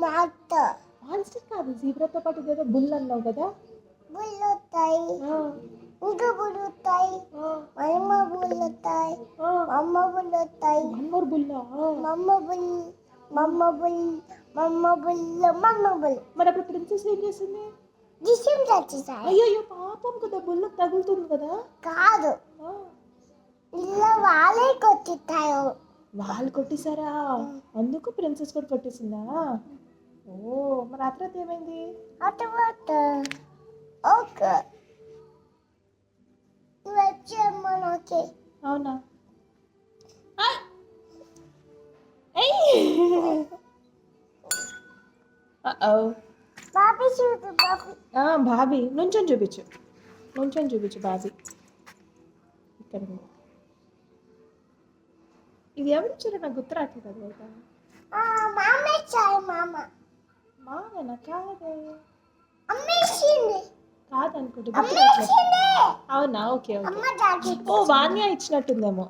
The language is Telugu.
మాన్స్టర్ కాదు, జీబ్రాతో పాటు ఇదేదో బుల్ అన్నావు కదా. బుల్లుతాయి ఇంకా బుల్లుతాయి మమ్మ బుల్లుతాయి మమ్మ బుల్లుతాయి వన్ మోర్ బుల్లా. మమ్మ బుల్ మమ్మ బుల్ మమ్మ బుల్ మమ్మ బుల్. మరి అప్పుడు ప్రిన్సెస్ ఏం చేసింది? దిశం చచ్చేసాయి. అయ్యో పాపం కదా, బుల్లకు తగులుతుంది కదా. కాదు, ఇలా వాళ్ళే కొట్టిస్తాయో. వాళ్ళు కొట్టేశారా? అందుకు ప్రిన్సెస్ కూడా కొట్టేసిందా? ఓ, మరి ఆ తర్వాత ఏమైంది? అటువంటి ఓకే వచ్చేమ్మకి. అవునా? బాబీ చూడు బాబీ. బాబీ నుంచొని చూపించు, నుంచొని చూపించు బాబీ. ఇక్కడ ఇది ఎవరు ఇచ్చారో నాకు గుర్తు రావట్లేదు. అది అయితే మామ ఇచ్చారు. మామేనా? కాదే, అమ్మేసింది. కాదనుకుంటే. అమ్మేసింది. అవునా? Okay okay. అమ్మ డాడీ ఓ వాన్యా ఇచ్చినట్టుందేమో.